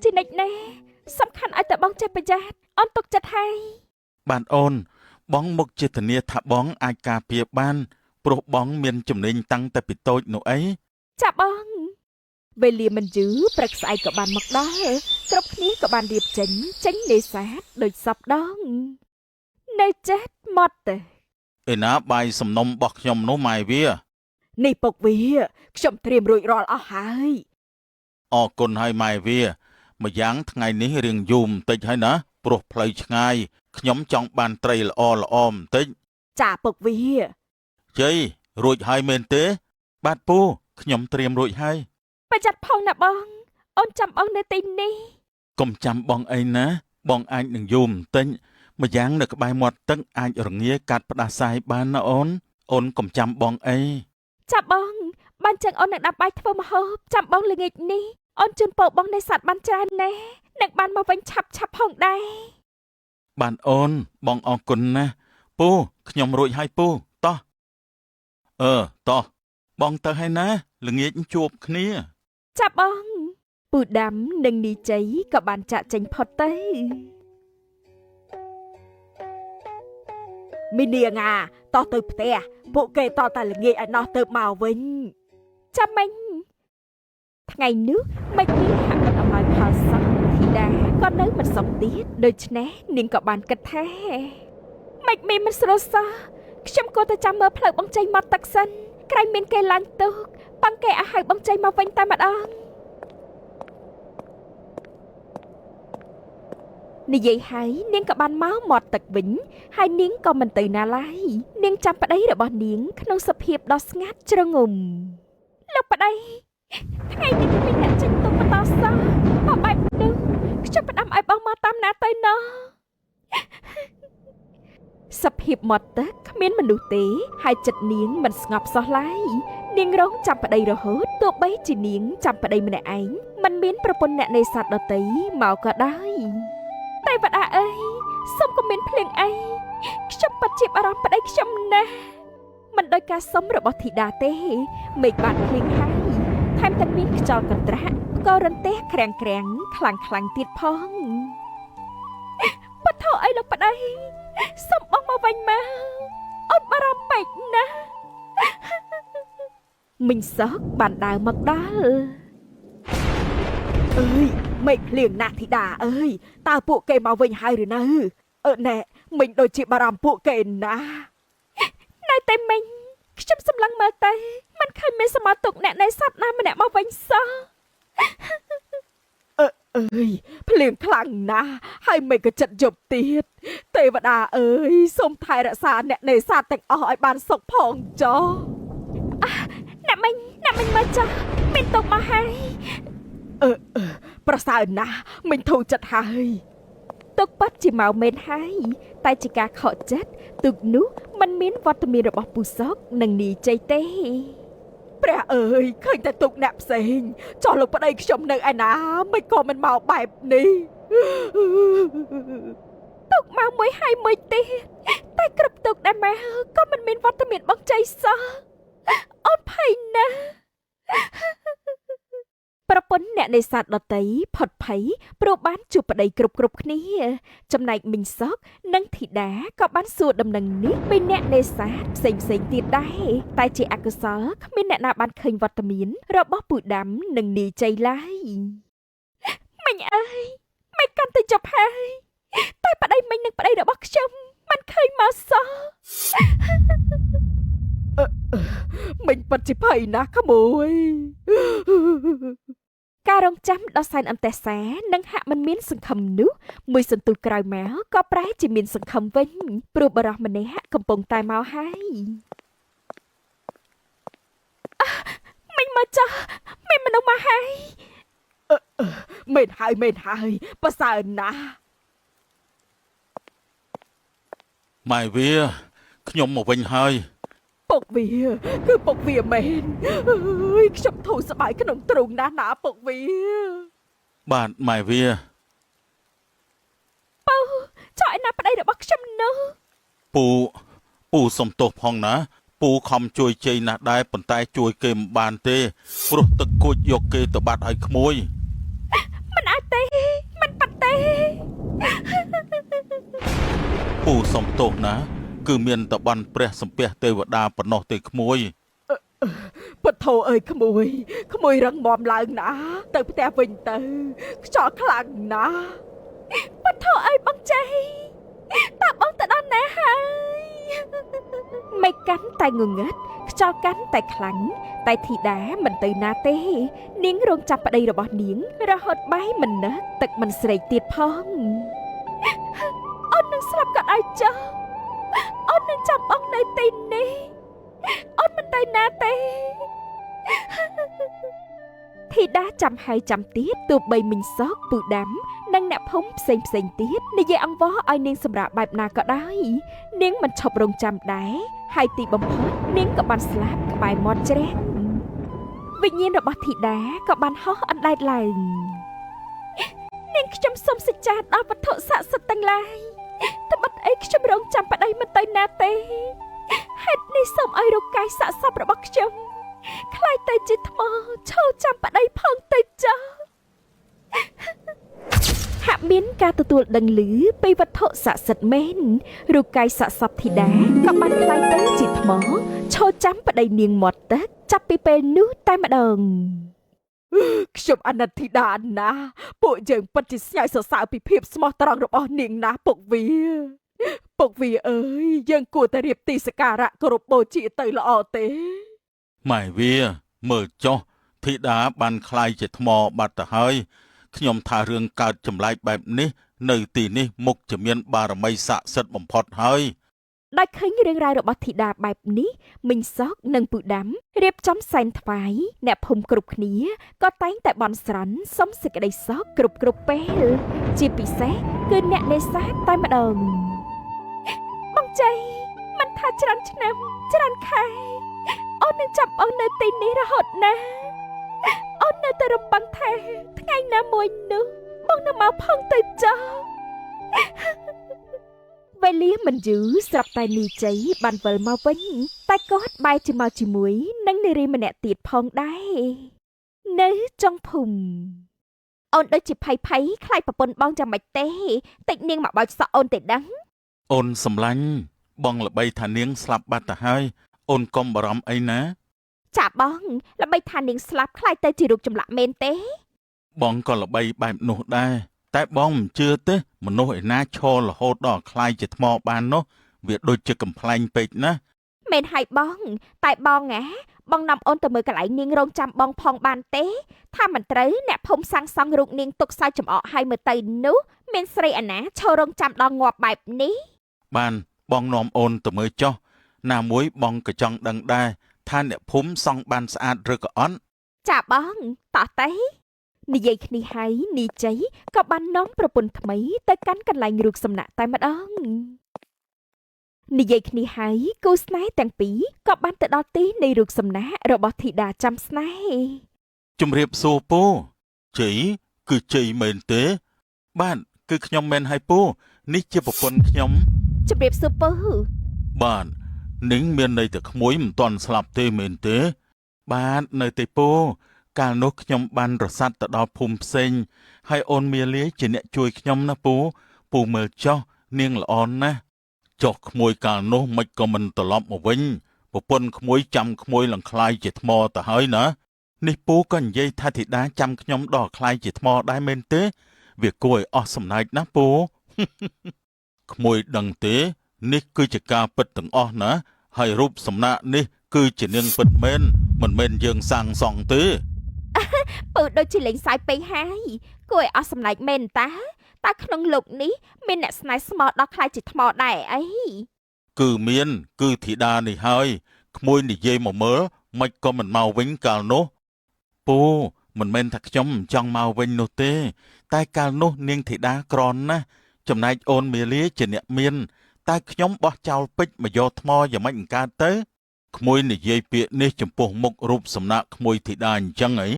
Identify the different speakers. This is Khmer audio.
Speaker 1: ជានិច្ចណាសំខាន់ឲ្យតែបងចេះប្រយ័ត្នអូនទុកចិត្តហើយ
Speaker 2: បានអូនបងមុខជាធានាថាបងអាចការពារបានព្រោះបងមានចំណេញតាំងតែពីតូចនោះអី
Speaker 1: ចាបងវេលាមិនយូរព្រឹកស្អែកក៏បានមកដល់គ្រប់គ្នាក៏បានរៀបចេញនេសាទដូចសពដងនៅចេះមកទៅ
Speaker 2: ឯណាបាយសំណុំរបស់ខ្ញុំនោះម៉ែវា
Speaker 1: នេះពុកវាខ្ញុំត្រៀមរួចរាល់អស់ហើយ
Speaker 2: អរគុណហើយម៉ែវាម្យ៉ាងថ្ងៃនេះរៀងយូរបន្តិចហើយណាព្រោះផ្លូវឆ្ងាយខ្ញុំចង់បានត្រីល្អបន្តិច
Speaker 1: ចាពុកវា
Speaker 2: ជ័យរួចហើយមែនទេបាទពូខ្ញុំត្រៀមរួចហើយ
Speaker 1: ប្រយ័ត្នផងណាបងអូនចាំបងនៅទីនេះ
Speaker 2: កុំចាំបងអីណាបងអាចនឹងយូរបន្តិចម្យ៉ាងនៅក្បែរមាត់ទឹកអាចរងាកាត់ផ្ដាសាយបានណាអូនកុំចាំបងអី
Speaker 1: ចាំបងបានចឹងអូននឹងដាប់បាយធ្វើម្ហូបចាំបងល្ងាចនេះអូនជូនពរបងនៅសัตว์បានច្រើនណាស់នឹងបានមកវិញឆាប់ផងដែរ
Speaker 2: បានអូនបងអរគុណណាស់ពូខ្ញុំរួចហើយពូតោះតោះបងទៅហើយណាល្ងាចជួបគ្នា
Speaker 1: ចាប់បងពូដាំនិងនីជ័យក៏បានចាក់ចេញផុតទៅមីនាងតោះទៅផ្ទះពួកគេតតែល្ងាចឲ្យណោះទៅមកវិញចាំមិញថ្ងៃនោះមិនមានហាក់មិនអំឡើយផលសោះធីតាក៏នៅមិនសុខទៀតដូច្នេះនាងក៏បានគិតថាមិនមានមិនស្រួលសោះខ្ញុំគួរតែចាំមើលផ្លូវបងចេញមកទឹកសិនក្រែងមានគេឡើងទុកប៉ាំងគេឲ្យហៅបងចេញមកវិញតែម្ដងនិយាយហើយនាងក៏បានមកមាត់ទឹកវិញហើយនាងក៏មិនទៅណាឡើយនាងចាំប្តីរបស់នាងក្នុងសភាពដ៏ស្ងាត់ជ្រងំលោកប្តីថ្ងៃនេះគ្មានអ្នកចេញទុកបន្តសោះបើបែបនោះខ្ញុំផ្ដាំឲ្យបងមកតាមណាទៅណោះសភាពមាត់ទឹកគ្មានមនុស្សទេហើយចិត្តនាងមិនស្ងប់សោះឡើយនាងរងចាំប្តីរហូតទោះបីជានាងចាំប្តីម្នាក់ឯងមិនមានប្រពន្ធអ្នកនេសាទដទៃមកក៏ដោយតែវតាអើយសុំកុំមានភ្លៀងអីខ្ញុំពិតជាបារម្ភប្តីខ្ញុំណាស់មិនដោយការសុំរបស់ធីតាទេមេឃបានភ្លៀងហើយថែមទាំងមានខ្យល់កន្ត្រាក់ក៏រន្ទះក្រាំងខ្លាំងទៀតផងបើថោអីលោកប្តីសុំបងមកវិញមកអូនបារម្ភពេកណាស់មីងសោកបានដើរមកដល់អើយមេឃភ្លៀងណាស់ធីតាអើយតើពួកគេមកវិញហើយឬនៅណែមីងដូចជាបារម្ភពួកគេណានៅតែមីងខ្ញុំសម្លឹងមើលទៅមិនឃើញមានសមាទុកអ្នកនេសាទណាម្នាក់មកវិញសោះអើយភ្លៀងខ្លាំងណាស់ហើយមិនក៏ចិត្តយប់ទៀតទេវតាអើយសូមថែរក្សាអ្នកនេសាទទាំងអស់ឲ្យបានសុខផងចុះអ្នកមិញមកចុះមានទុកមកហើយប្រសើរណាស់មិញធូរចិត្តហើយទុកប៉ាត់ជាមកមែនហើយតែជាការខកចិត្តទុកនោះมันមានវត្តមានរបស់ពូសុកនិងនីជ័យទេព្រះអើយឃើញតែទុកអ្នកផ្សេងចុះលោកប្តីខ្ញុំនៅឯណាមិនក៏មិនមកបែបនេះទុកមកមួយហើយមួយទៀតតែគ្រប់ទុកដែលមកក៏មិនមានវត្តមានបងជ័យសោះអូនភ័យណាស់ប្រពន្ធអ្នកនេសាទដតីផុតភ័យព្រោះបានជួបប្តីគ្រប់គ្នាចំណែកមីងសុកនិងធីតាក៏បានសួរដំណឹងនេះពីអ្នកនេសាទផ្សេងទៀតដែរតែជាអកុសលគ្មានអ្នកណាបានឃើញវត្តមានរបស់ពូដាំនិងនីជ័យឡើយមីងអើយមិនកាន់តែចប់ហើយតែប្តីមីងនិងប្តីរបស់ខ្ញុំមិនឃើញមកសោះមិញពិតជាភ័យណាស់ក្មួយការរងចាំដល់សែនអន្តេសានឹងហាក់មិនមានសង្ឃឹមនោះមួយសន្ទុះក្រោយមកក៏ប្រែជាមានសង្ឃឹមវិញព្រោះបរិះម្នាក់កំពុងតែមកហើយមិញមកចុះមានមនុស្សមកហើយមែនហើយប្រសើរណាស់
Speaker 2: ម៉ែវាខ្ញុំមកវិញហើយ
Speaker 1: ពុកវាគឺពុកវាមែនអើយខ្ញុំធូរស្បើយក្នុងទ្រូងណាស់ណាពុកវា
Speaker 2: បាទម៉ែវា
Speaker 1: ពៅចុះឯណាប្តីរបស់ខ្ញុំនោះ
Speaker 2: ពូសុំទោសផងណាពូខំជួយជ័យណាស់ដែរប៉ុន្តែជួយគេមិនបានទេព្រោះទឹកគួចយកគេទៅបាត់ឲ្យក្មួយ
Speaker 1: មិនអាចទេ
Speaker 2: សុំទោសណាគឺមានតែបានព្រះសំពះទេវតាប៉ុណ្ណោះទេក្មួយ
Speaker 1: ពធអើយក្មួយរឹងមាំឡើងណាទៅផ្ទះវិញទៅខ្យល់ខ្លាំងណាពធអើយបងចៃតើបងទៅដល់ណាហើយមិនកាន់តែងងឹតខ្យល់កាន់តែខ្លាំងតែធីតាមិនទៅណាទេនាងរងចាប់ប្តីរបស់នាងរហូតបាយមិននឹកទឹកមិនស្រេកទៀតផងអូននឹងស្លាប់ក៏ឲ្យចោលអូននឹងចាំបងនៅទីនេះអូនមិនទៅណាទេធីតាចាំហើយចាំទៀតទោះបីមិញសោកពូដាំនិងអ្នកភូមិផ្សេងទៀតនិយាយអង្វរឲ្យនាងសម្រាប់បែបណាក៏ដោយនាងមិនឈប់រងចាំដែរហើយទីបំផុតនាងក៏បានស្លាប់ក្បែរមាត់ជ្រះវិញ្ញាណរបស់ធីតាក៏បានហោះអណ្ដែតឡើងនាងខ្ញុំសូមសច្ចាដល់វត្ថុស័ក្តិសិទ្ធិទាំងឡាយតែបាត់អីខ្ញុំរងចាំប្តីមិនទៅណាទេហេតុនេះសូមឲ្យរូបកាយសាកសពរបស់ខ្ញុំខ្លាយទៅជាថ្មឈរចាំប្តីផងទៅចុះហាក់មានការទទួលដឹងឮពីវត្ថុស័ក្តិសិទ្ធិមែនរូបកាយសាកសពធីតាក៏បានខ្លាយទៅជាថ្មឈរចាំប្តីនាងមាត់ទឹកចាប់ពីពេលនោះតែម្ដងខ្ញុំអាណិតធីតាណាពួកយើងពិតជាស្ញើសរសើរពីភាពស្មោះត្រង់របស់នាងណាពុកវាអើយយើងគួរតែរៀបទីសក្ការៈគោរពបូជាទៅល្អទេ
Speaker 2: ម៉ែវាមើលចុះធីតាបានคล้ายជាថ្មបាត់ទៅហើយខ្ញុំថារឿងកើតចម្លែកបែបនេះនៅទីនេះមុខជាមានបារមីស័ក្តិសិទ្ធិបំផុតហើយ
Speaker 1: ដោយឃើញរឿងរ៉ាវរបស់ធីតាបែបនេះមិញសោកនិងពូដាំរៀបចំសែនថ្វាយអ្នកភូមិគ្រប់គ្នាក៏តែងតែបន់ស្រន់សុំសេចក្តីសុខគ្រប់ពេលជាពិសេសគឺអ្នកនេសាទតែម្ដងបងចៃមិនថាច្រើនឆ្នាំច្រើនខែអូននឹងចាប់អូននៅទីនេះរហូតណាអូននៅតែរំពឹងថាថ្ងៃណាមួយនោះបងនឹងមកផងទៅចោលវេលាមិនយូរស្រាប់តែនីជ័យបានវិលមកវិញតែគាត់បែរជាមកជាមួយនឹងនារីម្នាក់ទៀតផងដែរនៅចុងភូមិអូនដូចជាភ័យខ្លាចប្រពន្ធបងចាំមិនទេតិចនាងមកបោចសក់អូនទេដឹង
Speaker 2: អូនសម្លាញ់បងល្បីថានាងស្លាប់បាត់ទៅហើយអូនកុំបារម្ភអីណា
Speaker 1: ចាបងល្បីថានាងស្លាប់ខ្លាចទៅជារូបចម្លាក់មែនទេ
Speaker 2: បងក៏ល្បីបែបនោះដែរតែបងមិនជឿទេមនុស្សឯណាឈររហូតដល់คล้ายជាថ្មបាននោះវាដូចជាកំ pl ែងពេកណា
Speaker 1: មែនហើយបងតែបងបងនាំអូនទៅមើលកន្លែងនាងរងចាំបងផងបានទេថាមិនត្រូវអ្នកភូមិសាំងសង់រូបនាងទុកសោយចំអកឲ្យមើលទៅនោះមានស្រីអាណាឈររងចាំដល់ងាប់បែបនេះ
Speaker 2: បានបងនាំអូនទៅមើលចុះណាមួយបងក៏ចង់ដឹងដែរថាអ្នកភូមិសង់បានស្អាតឬក៏អត់
Speaker 1: ចាបងតោះទៅនិយាយគ្នាហើយនីជ័យក៏បាននាំប្រពន្ធថ្មីទៅកាន់កន្លែងរូបសំណាក់តែម្ដងនិយាយគ្នាហើយគូស្នេហ៍ទាំងពីរក៏បានទៅដល់ទីនៃរូបសំណាករបស់ធីតាចាំស្នេហ៍
Speaker 2: ជំរាបសួរពូជ័យគឺជ័យមែនទេបាទគឺខ្ញុំមែនហើយពូនេះជាប្រពន្ធខ្ញុំ
Speaker 1: ជំរាបសួរពូ
Speaker 2: បាទនាងមានន័យតែក្មួយមិនទាន់ស្លាប់ទេមែនទេបាទនៅទេពូកាលនោះខ្ញុំបានរសាត់ទៅដល់ភូមិផ្សេងហើយអូនមាលាជាអ្នកជួយខ្ញុំណាពូមើលចុះនាងល្អណាស់ចុះក្មួយកាលនោះមិនក៏មិនត្រឡប់មកវិញប្រពន្ធក្មួយចាំក្មួយឡើងคล้ายជាថ្មទៅហើយណានេះពូក៏និយាយថាធីតាចាំខ្ញុំដល់คล้ายជាថ្មដែរមែនទេវាគួរឲ្យអស់សំណើចណាពូក្មួយដឹងទេនេះគឺជាការពិតទាំងអស់ណាហើយរូបសំណាកនេះគឺជានាងពិតមែនមិនមែនយើងសាងសង់ទេ
Speaker 1: ពូដូចជាលេងសើចពេកហើយគួរឲ្យអស់សំណើចមែនតាតែក្នុងលោកនេះមានអ្នកស្នេហ៍ស្មោះដល់ខ្លាចជាថ្មដែរអី
Speaker 2: គឺមានគឺធីតានេះហើយក្មួយនិយាយមកមើលមិនក៏មិនមកវិញកាលនោះពូមិនមែនថាខ្ញុំមិនចង់មកវិញនោះទេតែកាលនោះនាងធីតាក្រណាស់ចំណែកអូនមាលាជាអ្នកមានតែខ្ញុំបោះចោលពេជ្រមកយកថ្មយ៉ាងម៉េចកើតទៅក្មួយនិយាយពាក្យនេះចំពោះមុខរូបសំណាកក្មួយធីតាអញ្ចឹងហី